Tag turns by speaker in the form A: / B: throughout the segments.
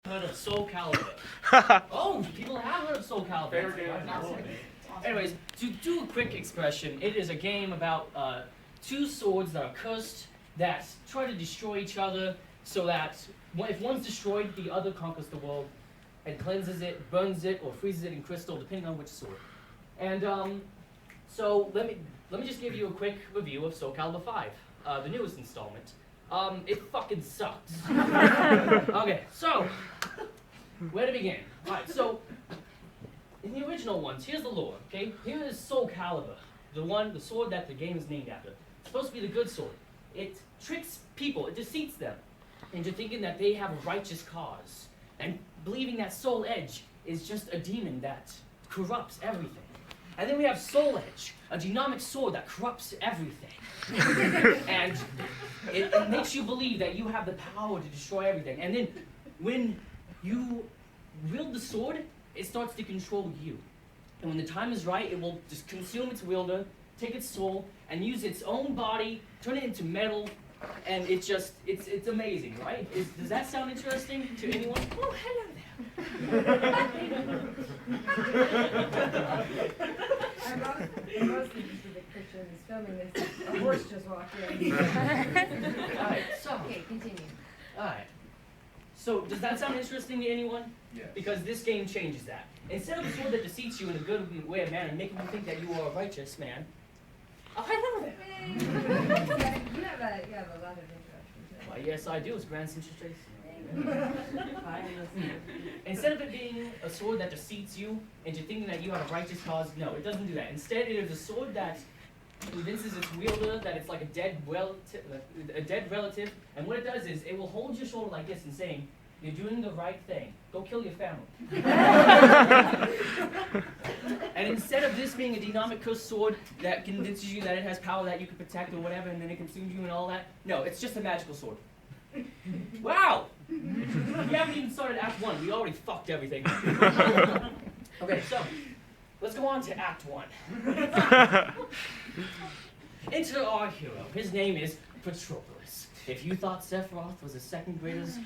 A: Heard of Soul Calibur? Oh, people have heard of Soul Calibur. Anyways, to do a quick expression, it is a game about two swords that are cursed that try to destroy each other so that if one's destroyed, the other conquers the world and cleanses it, burns it, or freezes it in crystal, depending on which sword. And so let me just give you a quick review of Soul Calibur 5, the newest installment. It fucking sucks. Okay, so where to begin? Alright, so in the original ones, here's the lore, okay? Here is Soul Calibur, the sword that the game is named after. It's supposed to be the good sword. It tricks people, it deceits them into thinking that they have a righteous cause and believing that Soul Edge is just a demon that corrupts everything. And then we have Soul Edge, a genomic sword that corrupts everything. And it makes you believe that you have the power to destroy everything. And then when you wield the sword, it starts to control you. And when the time is right, it will just consume its wielder, take its soul, and use its own body, turn it into metal, and it's amazing, right? Does that sound interesting to anyone? Oh, hello there.
B: I'm mostly used to the Christians filming this. A horse just walked in.
A: Alright, so.
B: Okay, continue.
A: Alright. So, does that sound interesting to anyone?
C: Yes.
A: Because this game changes that. Instead of a sword that deceits you in a good way of manner, making you think that you are a righteous man. Oh, hello there.
B: You have a lot of introductions.
A: Why, yes, I do. It's Grand Central Tracy. Instead of it being a sword that deceits you into thinking that you have a righteous cause, no, it doesn't do that. Instead, it is a sword that convinces its wielder that it's like a dead relative, and what it does is it will hold your shoulder like this and saying, "You're doing the right thing. Go kill your family." And instead of this being a demonic cursed sword that convinces you that it has power that you can protect or whatever, and then it consumes you and all that, no, it's just a magical sword. Wow! We haven't even started Act 1. We already fucked everything. Okay, so let's go on to Act 1. Enter our hero. His name is Patroclus. If you thought Sephiroth was the second greatest,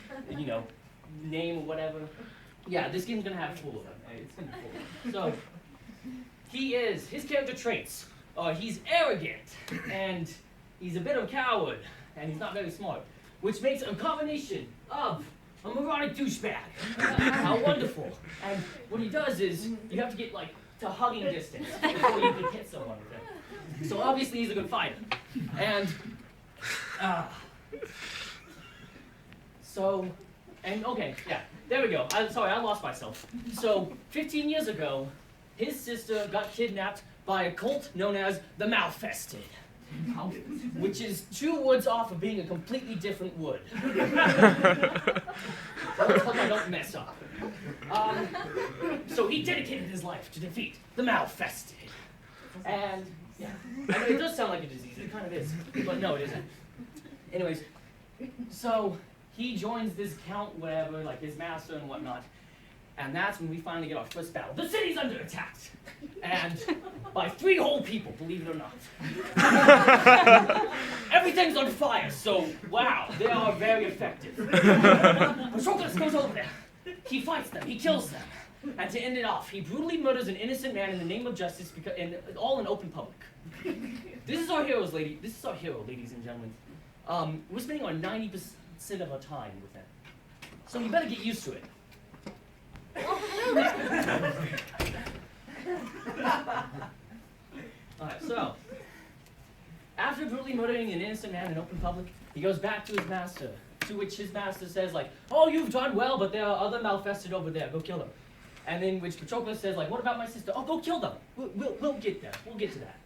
A: name or whatever, yeah, this game's gonna have full of them. It's gonna be full of them. So, his character traits are he's arrogant, and he's a bit of a coward, and he's not very smart, which makes a combination of a moronic douchebag. How wonderful. And what he does is, you have to get to hugging distance before you can hit someone with it. So obviously he's a good fighter. And, okay, yeah, there we go. Sorry, I lost myself. So, 15 years ago, his sister got kidnapped by a cult known as the Malfested, which is 2 woods off of being a completely different wood. Let's hope I don't mess up. So he dedicated his life to defeat the Malfested. And, yeah, I know it does sound like a disease, it kind of is, but no, it isn't. Anyways, so he joins this count, whatever, like his master and whatnot, and that's when we finally get our first battle. The city's under attack, and by 3 whole people, believe it or not. Everything's on fire, so wow, they are very effective. Patroclus goes over there. He fights them, he kills them, and to end it off, he brutally murders an innocent man in the name of justice, all in open public. This is our hero, ladies and gentlemen. We're spending our 90% of our time with him, so you better get used to it. Alright, so after brutally murdering an innocent man in open public, he goes back to his master, to which his master says, "Oh, you've done well, but there are other Malfested over there, go kill them." And then which Patroclus says, "What about my sister?" "Oh, go kill them. We'll get there. We'll get to that."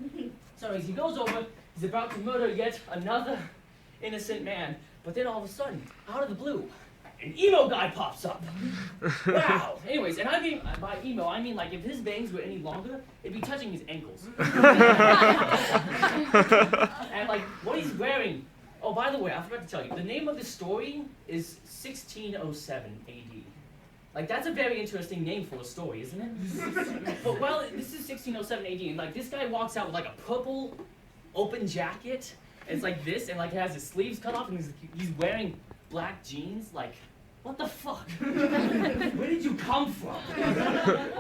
A: So as he goes over, he's about to murder yet another innocent man, but then all of a sudden, out of the blue, an emo guy pops up. Wow. Anyways, and I mean, by emo, I mean if his bangs were any longer, it'd be touching his ankles. And what he's wearing, oh, by the way, I forgot to tell you, the name of the story is 1607 AD. That's a very interesting name for a story, isn't it? But this is 1607 AD, and this guy walks out with a purple open jacket. It's like this, and it has his sleeves cut off, and he's wearing black jeans, What the fuck? Where did you come from?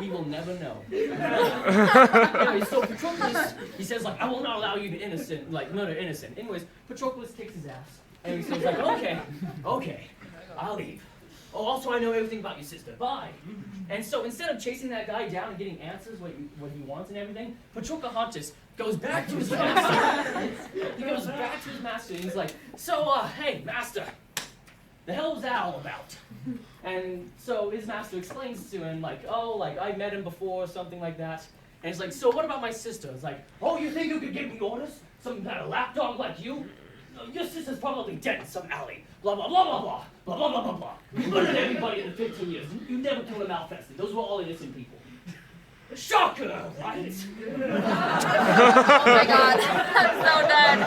A: We will never know. Anyway, so Patroclus, he says like, I will not allow you to murder innocent. Anyways, Patroclus kicks his ass. And he says like, okay, I'll leave. Oh, also I know everything about your sister. Bye. And so instead of chasing that guy down and getting answers what he wants and everything, Patroclus goes back to his master. He goes back to his master and he's like, so hey, master. The hell was that all about? And so his master explains to him, like, oh, like, I met him before, or something like that. And he's like, so what about my sister? It's like, oh, you think you could give me orders? Some kind of lapdog like you? Your sister's probably dead in some alley. Blah, blah, blah, blah, blah. Blah, blah, blah, blah, blah. You murdered everybody in the 15 years. You never killed a malfested. Those were all innocent people. Shocker, right?
C: Oh my god, I'm so dead.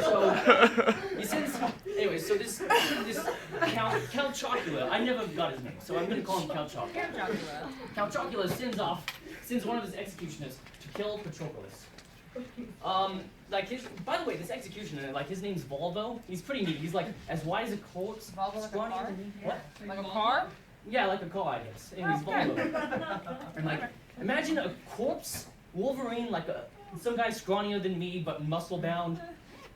A: So, he sends, anyway, so this Count Chocula, I never got his name, so I'm going to call him Count Chocula. Count Chocula sends one of his executioners to kill Patroclus. By the way, this executioner, like, his name's Volvo. He's pretty neat. He's like as white as a corpse.
C: Volvo like a
A: scrawny
C: car?
A: as me. What?
C: Like a car?
A: Yeah, like a car, I guess. And he's Volvo. And like, imagine a corpse Wolverine, like some guy scrawnier than me, but muscle bound.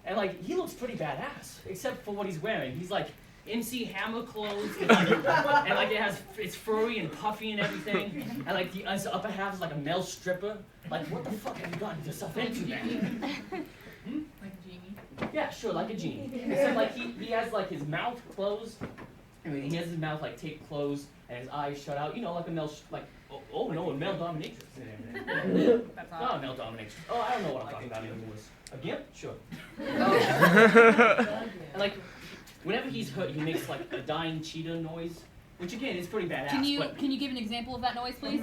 A: And like, he looks pretty badass, except for what he's wearing. He's like MC Hammer clothes, and like it's furry and puffy and everything. And like his upper half is like a male stripper. Like, what the fuck have you gotten yourself into, man?
C: Like a genie?
A: Yeah, sure, like a genie. Except like he has like his mouth closed. I mean, he has his mouth like taped closed and his eyes shut out. You know, like a male, oh no, a male dominatrix and everything.
C: That's
A: Not
C: not.
A: a male dominatrix. Oh, I don't know what I'm talking about anymore. A gimp? Sure. And like, whenever he's hurt, he makes like a dying cheetah noise, which again is pretty badass.
C: Can
A: but
C: you give an example of that noise, please?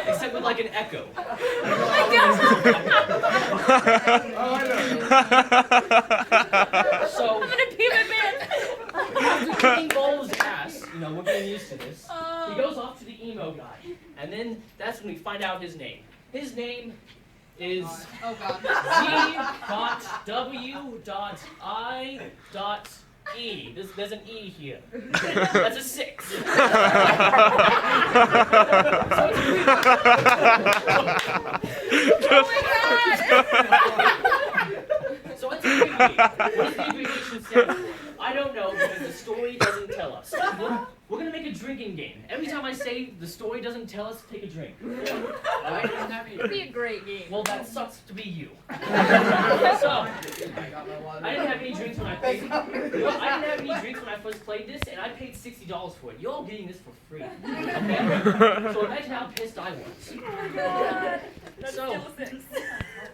A: except with like an echo. So
C: I'm gonna pee my pants.
A: after kicking Volvo's ass, you know, we're getting used to this. He goes off to the emo guy, and then that's when we find out his name. His name is
C: Oh god.
A: Z.W.I.E. There's an E here. That's a 6. So it's a what does the abbreviation stand for? I don't know because the story doesn't tell us. We're gonna make a drinking game. Every time I say the story doesn't tell us, take a drink. Alright?
C: It'd be a great game.
A: Well, that sucks to be you. So, I didn't have any drinks when I played. I didn't have any drinks when I first played this, and I paid $60 for it. You're all getting this for free. Okay? So imagine how pissed I was. So,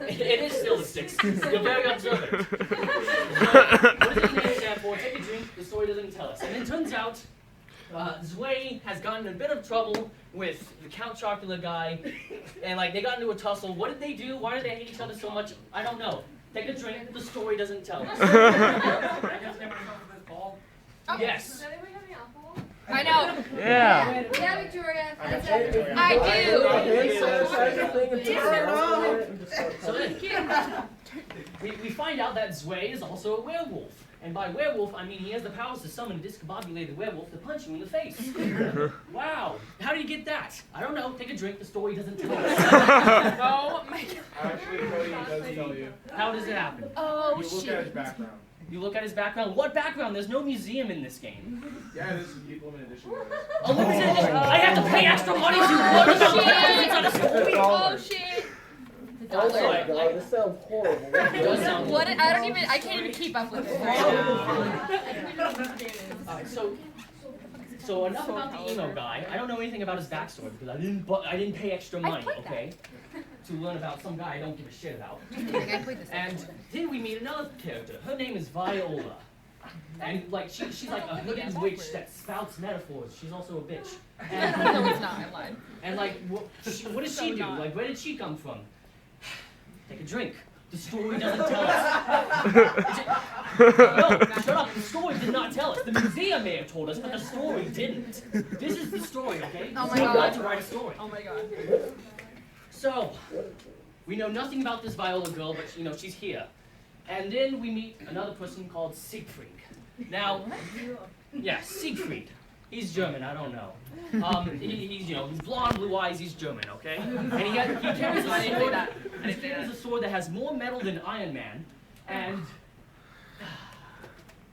A: it is still a 6. You're very observant. So, what does the name stand for? Take a drink. The story doesn't tell us. And it turns out, Zwei has gotten in a bit of trouble with the Count Chocula guy, and like they got into a tussle. What did they do? Why did they hate each other so much? I don't know. Take a drink. The story doesn't tell us. Yes.
B: Does anybody have any alcohol?
C: I know.
D: Yeah.
B: Yeah, Victoria.
A: So then, we find out that Zwei is also a werewolf. And by werewolf, I mean he has the powers to summon a discombobulated werewolf to punch you in the face. Wow. How do you get that? I don't know. Take a drink. The story doesn't tell us.
C: Oh my god.
D: Actually, Cody does tell you.
A: How does it happen?
C: Oh
D: You look at his background.
A: You look at his background. What background? There's no museum in this game.
D: Yeah, this is a limited edition.
A: A limited edition. I have to pay extra money to learn about backgrounds on a story.
C: Oh shit.
A: Also,
E: This sounds horrible.
A: it does sound
C: What? I can't even keep up with it.
A: Alright, so enough about the emo guy. I don't know anything about his backstory because I didn't pay extra money,
C: played that.
A: okay, to learn about some guy I don't give a shit about.
C: I played this.
A: And then we meet another character. Her name is Viola, and like she's like a hooded witch that spouts metaphors. She's also a bitch. And,
C: No, it's not. I lied.
A: and like what does she do? Like where did she come from? Take a drink. The story doesn't tell us. No, shut up. The story did not tell us. The museum may have told us, but the story didn't. This is the story, okay?
C: Oh my
A: So I'm
C: God.
A: glad to write a story.
C: Oh my god.
A: So, we know nothing about this Viola girl, but you know she's here. And then we meet another person called Siegfried. Now, yeah, Siegfried. He's German, I don't know. He's, you know, he's blonde, blue eyes, he's German, okay? And he carries a sword that has more metal than Iron Man. And,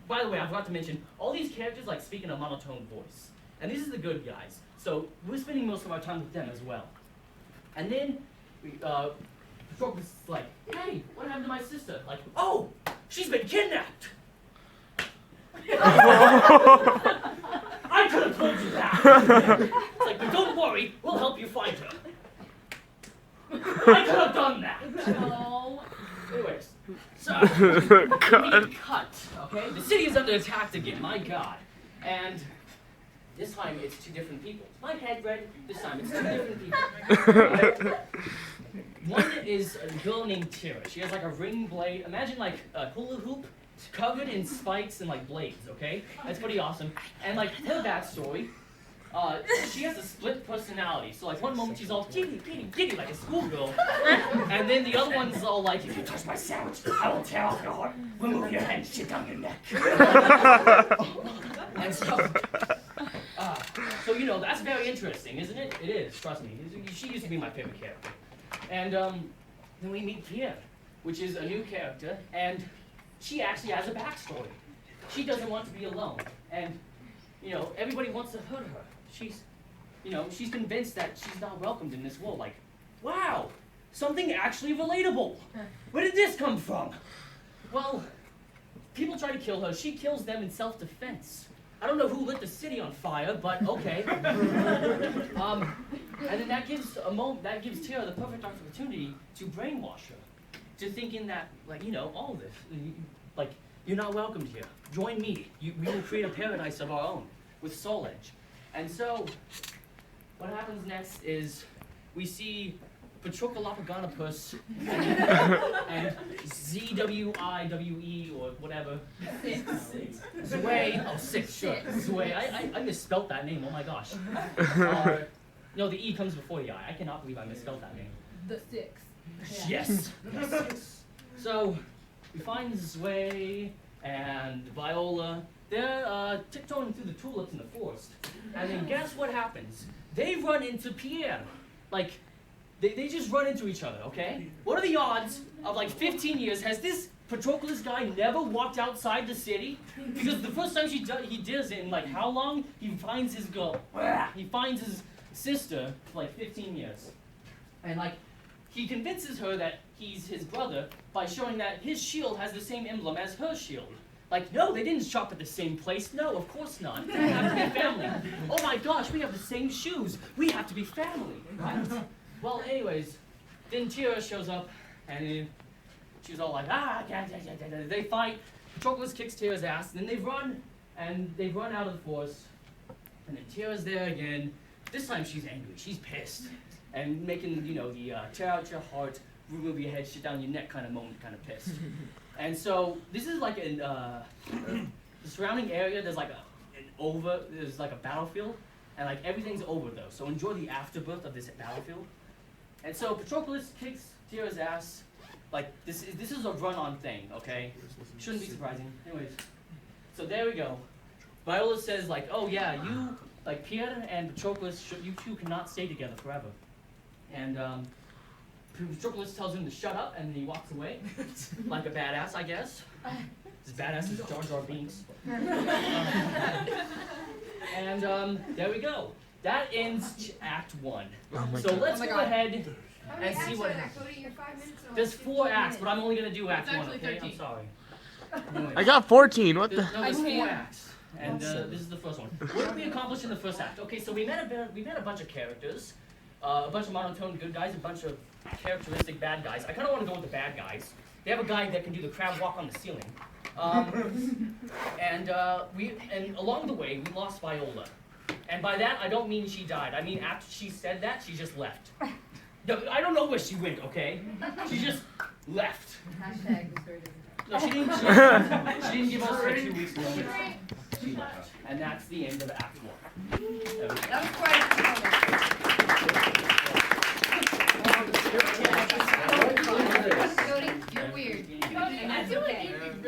A: by the way, I forgot to mention, all these characters like speak in a monotone voice. And these are the good guys. So we're spending most of our time with them as well. And then, Patroclus is like, hey, what happened to my sister? Like, oh, she's been kidnapped! I could have told you that! It's like, but don't worry, we'll help you find her. I could have done that!
C: Oh.
A: Anyways, so, we cut, okay? The city is under attack again, my god. And this time it's two different people. My head red, this time it's two different people. One is a girl named Tira. She has like a ring blade. Imagine like a hula hoop covered in spikes and like blades, okay? That's pretty awesome. And like her backstory, she has a split personality. So like one moment she's all giddy, giddy, giddy like a schoolgirl. And then the other one's all like, if you touch my sandwich, I will tear off your heart, remove your head, and shit down your neck. And so you know, that's very interesting, isn't it? It is, trust me. She used to be my favorite character. And then we meet Pierre, which is a new character, and she actually has a backstory. She doesn't want to be alone, and you know, everybody wants to hurt her. She's convinced that she's not welcomed in this world. Like, wow, something actually relatable. Where did this come from? Well, people try to kill her. She kills them in self-defense. I don't know who lit the city on fire, but okay. And then that gives Tira the perfect opportunity to brainwash her, to thinking that, like, you know, all this, like, you're not welcomed here. Join me. We will create a paradise of our own with Soul Edge. And so, what happens next is we see Patroclus and ZWIWE or whatever. Zway. Oh, six, sure. Zway. I misspelled that name. Oh my gosh. No, the E comes before the I. I cannot believe I misspelled that name.
B: The six.
A: Yes. So we find Zway and Viola. They're tiptoeing through the tulips in the forest. And then guess what happens? They run into Pierre. Like, they just run into each other, okay? What are the odds of like 15 years, has this Patroclus guy never walked outside the city? Because the first time he does it in like how long? He finds his girl. He finds his sister for like 15 years. And like, he convinces her that he's his brother by showing that his shield has the same emblem as her shield. Like, no, they didn't shop at the same place. No, of course not. They have to be family. Oh my gosh, we have the same shoes. We have to be family, right? Well, anyways, then Tira shows up, and she's all like, they fight. Patroclus kicks Tira's ass, and then they run out of the forest. And then Tira's there again. This time she's angry, she's pissed. And making, you know, the tear out your heart, remove your head, shit down your neck kind of moment, kind of pissed. And so, this is like the surrounding area, there's like a battlefield, and like everything's over though. So enjoy the afterbirth of this battlefield. And so Patroclus kicks Tira's ass. Like this is a run-on thing, okay? Shouldn't be surprising. Anyways, so there we go. Viola says like, oh yeah, you, like Pierre and Patroclus, you two cannot stay together forever. And Patroclus tells him to shut up, and then he walks away, like a badass, I guess. As badass as Jar Jar Binks. And there we go. That ends Act 1. So let's go ahead and see what happens. There's 4 acts, but I'm only going to do Act 1, okay? I'm sorry. Anyways.
F: I got 14. What the?
A: No, there's 4 acts. And this is the first one. What did we accomplish in the first act? Okay, so we met a bunch of characters. A bunch of monotone good guys, a bunch of characteristic bad guys. I kind of want to go with the bad guys. They have a guy that can do the crab walk on the ceiling. And along the way, we lost Viola. And by that, I don't mean she died. I mean after she said that, she just left. No, I don't know where she went, okay? She just left.
B: Hashtag the story doesn't
A: No, she didn't give us her 2 weeks notice. She left. And that's the end of Act 1.
B: That was quite a
C: Cody, you're weird.
A: I feel like you'd be really